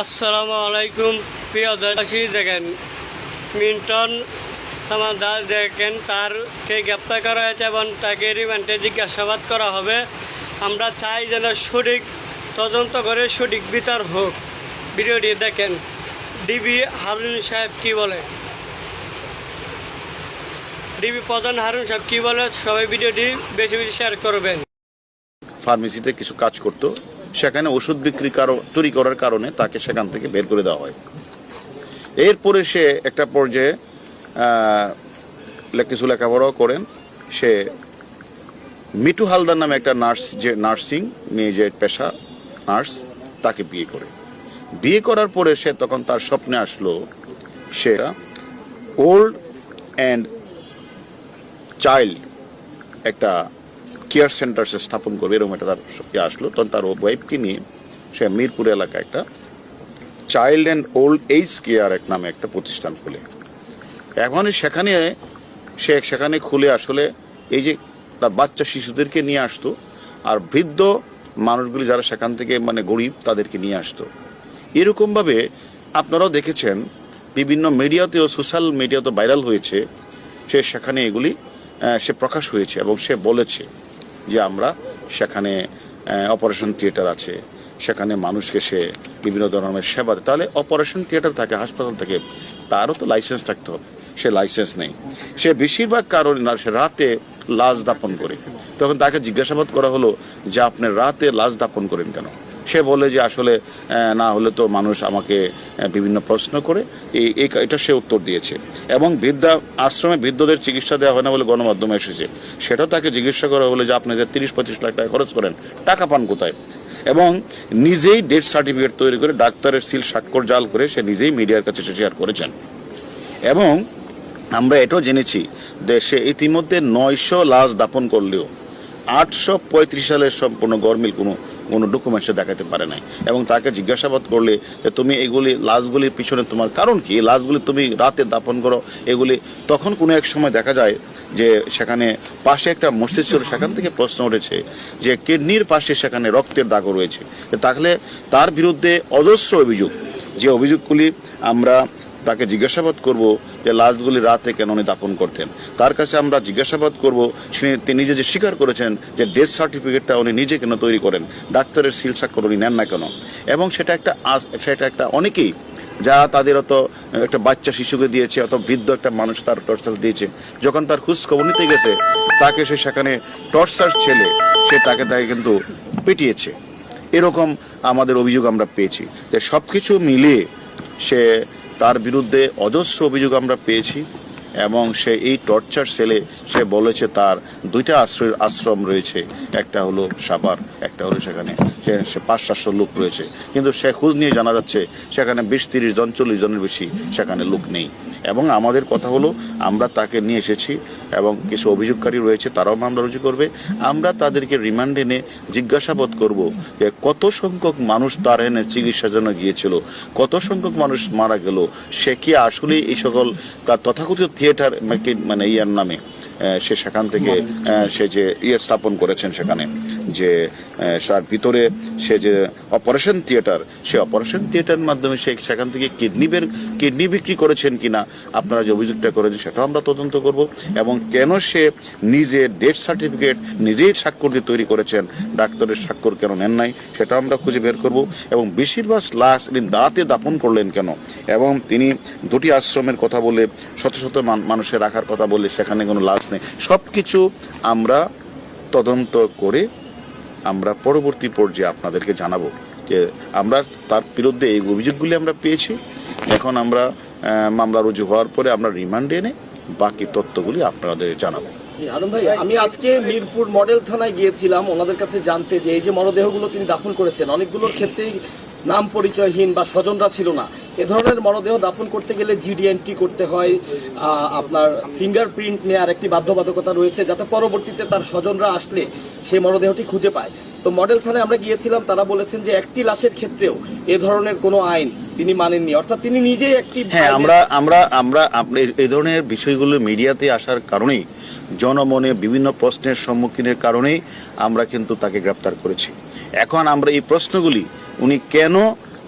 আসসালামু আলাইকুম প্রিয় দেশবাসী। দেখেন মিন্টন সমাদার দেখেন তারকে গ্রেপ্তার করা হয়েছে এবং তাকে রিমান্ডে জিজ্ঞাসাবাদ করা হবে। আমরা চাই যেন সঠিক তদন্ত করে সঠিক বিচার হোক। ভিডিওটি দেখেন ডিবি হারুন সাহেব কি বলে, ডিবি প্রধান হারুন সাহেব কি বলে। সবাই ভিডিওটি বেশি বেশি শেয়ার করবেন। ফার্মেসিতে কিছু কাজ করত, সেখানে ওষুধ বিক্রি তৈরি করার কারণে তাকে সেখান থেকে বের করে দেওয়া হয়। এরপরে সে একটা পর্যায়ে কিছু লেখাপড়াও করেন। সে মিঠু হালদার নামে একটা নার্স, যে নার্সিং মেয়ে, যে পেশা নার্স, তাকে বিয়ে করার পরে সে তখন তার স্বপ্নে আসলো সে ওল্ড অ্যান্ড চাইল্ড একটা কেয়ার সেন্টার সে স্থাপন করবে, এরকম একটা তার আসলো। তখন তার ওয়াইফকে নিয়ে সে মিরপুর এলাকায় একটা child and old age care নামে একটা প্রতিষ্ঠান খুলে। এখন সেখানে খুলে আসলে এই যে তার বাচ্চা শিশুদেরকে নিয়ে আসতো, আর বৃদ্ধ মানুষগুলি যারা সেখান থেকে গরিব তাদেরকে নিয়ে আসতো। এরকমভাবে আপনারাও দেখেছেন বিভিন্ন মিডিয়াতেও, সোশ্যাল মিডিয়াতে ভাইরাল হয়েছে। সেখানে এগুলি সে প্রকাশ হয়েছে এবং সে বলেছে যে আমরা সেখানে অপারেশন থিয়েটার আছে, সেখানে মানুষকে সে বিভিন্ন ধরনের সেবা দেয়। তাহলে অপারেশন থিয়েটার থাকে, হাসপাতাল থাকে, তারও তো লাইসেন্স থাকতে হবে। সে লাইসেন্স নেই। সে বেশিরভাগ কারণে না, সে রাতে লাশ দাপন করে। তখন তাকে জিজ্ঞাসাবাদ করা হলো যে আপনি রাতে লাশ দাপন করেন কেন? সে বলে যে আসলে না হলে তো মানুষ আমাকে বিভিন্ন প্রশ্ন করে, এটা সে উত্তর দিয়েছে। এবং আশ্রমে বৃদ্ধদের চিকিৎসা দেওয়া হয় না বলে গণমাধ্যমে এসেছে, সেটাও তাকে জিজ্ঞাসা করা হলো যে আপনি যে 30-35 লাখ টাকা খরচ করেন, টাকা পান কোথায়? এবং নিজেই ডেথ সার্টিফিকেট তৈরি করে ডাক্তারের সিল স্বাক্ষর জাল করে সে নিজেই মিডিয়ার কাছে শেয়ার করেছেন। এবং আমরা এটাও জেনেছি যে সে ইতিমধ্যে 900 লাশ দাপন করলেও 835 সালের সম্পূর্ণ গরমিল কোনো ডকুমেন্টসে দেখাতে পারে নাই। এবং তাকে জিজ্ঞাসাবাদ করলে যে তুমি এগুলি লাশগুলির পিছনে তোমার কারণ কি, লাশগুলি তুমি রাতে দাপন করো এগুলি, তখন কোনো এক সময় দেখা যায় যে সেখানে পাশে একটা মসজিদ ছিল, সেখান থেকে প্রশ্ন উঠেছে যে কিডনির পাশে সেখানে রক্তের দাগও রয়েছে। তাহলে তার বিরুদ্ধে অজস্র অভিযোগ, যে অভিযোগগুলি আমরা তাকে জিজ্ঞাসাবাদ করব যে লাশগুলি রাতে কেন উনি দাপন করতেন। তার কাছে আমরা জিজ্ঞাসাবাদ করব তিনি নিজে যে স্বীকার করেছেন যে ডেথ সার্টিফিকেটটা উনি নিজে কেন তৈরি করেন, ডাক্তারের সিল স্বাক্ষর উনি নেন না কেন। এবং সেটা একটা অনেকেই যা তাদের অত একটা বাচ্চা শিশুকে দিয়েছে, অত বৃদ্ধ একটা মানুষ তার টর্চার দিয়েছে, যখন তার খোঁজ খবর নিতে গেছে তাকে সে সেখানে টর্চার ছেলে তাকে কিন্তু পিটিয়েছে। এরকম আমাদের অভিযোগ আমরা পেয়েছি। যে সব কিছু মিলিয়ে তার বিরুদ্ধে অজস্র অভিযোগ আমরা পেয়েছি। এবং সে এই টর্চার সেলে সে বলেছে তার 2টা আশ্রম রয়েছে, একটা হলো সাভার, একটা হলো সেখানে সে 500-700 লোক রয়েছে। কিন্তু সে খোঁজ নিয়ে জানা যাচ্ছে সেখানে 20-30 জন 40 জনের বেশি সেখানে লোক নেই। এবং আমাদের কথা হলো আমরা তাকে নিয়ে এসেছি এবং কিছু অভিযোগকারী রয়েছে, তারাও মামলা রুজু করবে। আমরা তাদেরকে রিমান্ডে এনে জিজ্ঞাসাবাদ করব যে কত সংখ্যক মানুষ তার এনে চিকিৎসার জন্য গিয়েছিল, কত সংখ্যক মানুষ মারা গেল, সে কি আসলে এই সকল তার তথাকথিত থিয়েটার ইয়ার নামে সে সেখান থেকে সে যে স্থাপন করেছেন, সেখানে যে তার ভিতরে সে যে অপারেশন থিয়েটার, সে অপারেশন থিয়েটারের মাধ্যমে সে সেখান থেকে কিডনি বিক্রি করেছেন কিনা আপনারা যে অভিযোগটা করেছেন সেটাও আমরা তদন্ত করব। এবং কেন সে নিজে ডেথ সার্টিফিকেট নিজেই স্বাক্ষর দিয়ে তৈরি করেছেন, ডাক্তারের স্বাক্ষর কেন নেন নাই, সেটা আমরা খুঁজে বের করব। এবং বেশিরভাগ লাশ দাঁতে দাপন করলেন কেন, এবং তিনি 2টি আশ্রমের কথা বলে শত শত মানুষের রাখার কথা বলে সেখানে কোনো লাশ নেই, সব কিছু আমরা তদন্ত করে আমরা পরবর্তী পর্যায়ে আপনাদেরকে জানাবো যে আমরা তার বিরুদ্ধে এই অভিযোগগুলি আমরা পেয়েছি। এখন আমরা মামলা রুজু হওয়ার পরে আমরা রিমান্ডে এনে বাকি তথ্যগুলি আপনাদের জানাবো। আলম ভাই, আমি আজকে মিরপুর মডেল থানায় গিয়েছিলাম ওনাদের কাছে জানতে যে এই যে মরদেহগুলো তিনি দাফন করেছেন, অনেকগুলোর ক্ষেত্রেই নাম পরিচয়হীন বা স্বজনরা ছিল না। এ ধরনের মরদেহ দাফন করতে গেলে জিডি এন্ট্রি করতে হয়, আপনার ফিঙ্গারপ্রিন্ট নেওয়ার একটি বাধ্যবাধকতা রয়েছে, যাতে পরবর্তীতে তার স্বজনরা আসলে সেই মরদেহটি খুঁজে পায়। তো মডেল থানায় আমরা গিয়েছিলাম, তারা বলেছেন যে একটি লাশের ক্ষেত্রেও এ ধরনের কোনো আইন তিনি মানেননি, অর্থাৎ তিনি নিজেই একটি আমরা এই ধরনের বিষয়গুলো মিডিয়াতে আসার কারণেই, জনমনে বিভিন্ন প্রশ্নের সম্মুখীনের কারণেই আমরা কিন্তু তাকে গ্রেপ্তার করেছি। এখন আমরা এই প্রশ্নগুলি উনি কেন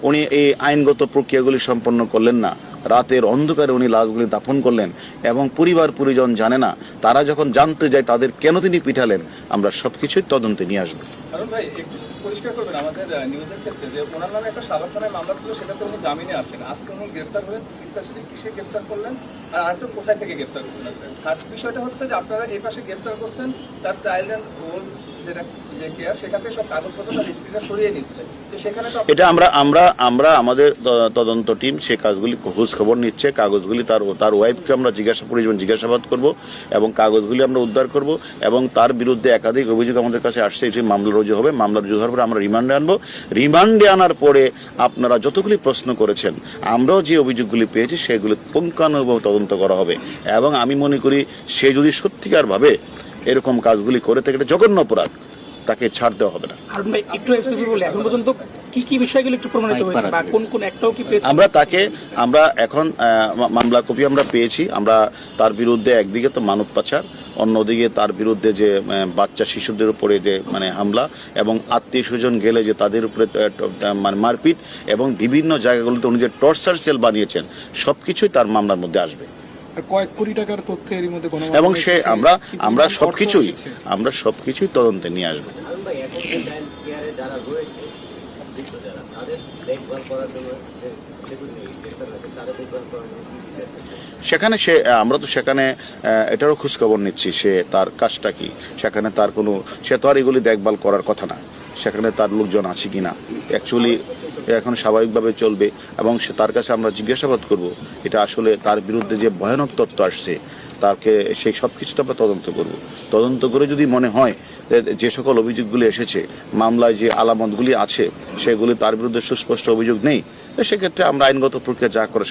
উনি এই আইনগত প্রক্রিয়াগুলি সম্পন্ন করলেন না, রাতের অন্ধকারে উনি লাশগুলি দাফন করলেন এবং পরিবার পরিজন জানে না। তারা যখন জানতে যায় তাদের কেন তিনি পিটালেন, আমরা সবকিছুই তদন্তে নিয়ে আসবো। কারণ ভাই একটু পরিষ্কার করবেন আমাদের নিউজের ক্ষেত্রে যে ওনার নামে একটা সাভার থানায় মামলা ছিল, সেটাতে উনি জামিনে আছেন। আজকে উনি গ্রেফতার হলেন, স্পেসিফিক কিসে গ্রেফতার করলেন আর আরেকটা কোথায় থেকে গ্রেফতার করছেন? থার্ড বিষয়টা হচ্ছে যে আপনারা এই পাশে গ্রেফতার করছেন তার চাইল্ড অ্যান্ড ওল্ড যেটা যে কেয়ার, সেখান থেকে সব কাগজপত্র তার স্ত্রীরা সরিয়ে নিচ্ছে। তো সেখানে তো এটা আমরা আমাদের তদন্ত টিম সে কাজগুলি খোঁজ খবর নিচ্ছে। কাগজগুলি তার ওয়াইফকে আমরা জিজ্ঞাসাবাদ করব এবং কাগজগুলি আমরা উদ্ধার করব এবং তার বিরুদ্ধে একাধিক অভিযোগ আমাদের কাছে আসছে। এটি মামলা রুজু হবে। মামলা রুজু হওয়ার পরে আমরা রিমান্ডে আনবো। রিমান্ডে আনার পরে আপনারা যতগুলি প্রশ্ন করেছেন, আমরাও যে অভিযোগগুলি পেয়েছি সেগুলি পুঙ্খানুপুঙ্খ তদন্ত করা হবে এবং আমি মনে করি সে যদি সত্যিকারভাবে এরকম কাজগুলি করে থাকে, এটা জঘন্য অপরাধ, তাকে ছাড় দেওয়া হবে না। হারুন ভাই একটু এক্সপ্রেসিভ বলে এখন পর্যন্ত কি কি বিষয়গুলো একটু প্রমাণিত হয়েছে বা কোন কোন একটাও কি পেয়েছে? আমরা এখন মামলা কপি আমরা পেয়েছি। আমরা তার বিরুদ্ধে একদিকে তো মানব পাচার, অন্যদিকে তার বিরুদ্ধে যে বাচ্চা শিশুদের উপরে যে হামলা এবং আত্মীয় স্বজন গেলে যে তাদের উপরে মারপিট এবং বিভিন্ন জায়গাগুলোতে উনি যে টর্চার সেল বানিয়েছেন, সবকিছুই তার মামলার মধ্যে আসবে। কয়েক কোটি টাকার তথ্য এর মধ্যে এবং আমরা সবকিছুই তদন্তে নিয়ে আসবো। সেখানে আমরা তো সেখানে এটারও খোঁজখবর নিচ্ছি, সে তার কাজটা কি, সেখানে তার কোনো, সে তো আর এগুলি দেখভাল করার কথা না, সেখানে তার লোকজন আছে কিনা, অ্যাকচুয়ালি এখন স্বাভাবিকভাবে চলবে এবং তার কাছে আমরা জিজ্ঞাসাবাদ করব এটা আসলে তার বিরুদ্ধে যে ভয়ানক তথ্য আসছে তাকে সেই সব কিছুটা আমরা তদন্ত করে যদি মনে হয় যে সকল অভিযোগগুলি এসেছে, মামলায় যে আলামতগুলি আছে সেগুলি তার বিরুদ্ধে সুস্পষ্ট অভিযোগ নেই, সেক্ষেত্রে আমরা আইনগত প্রক্রিয়া যা করে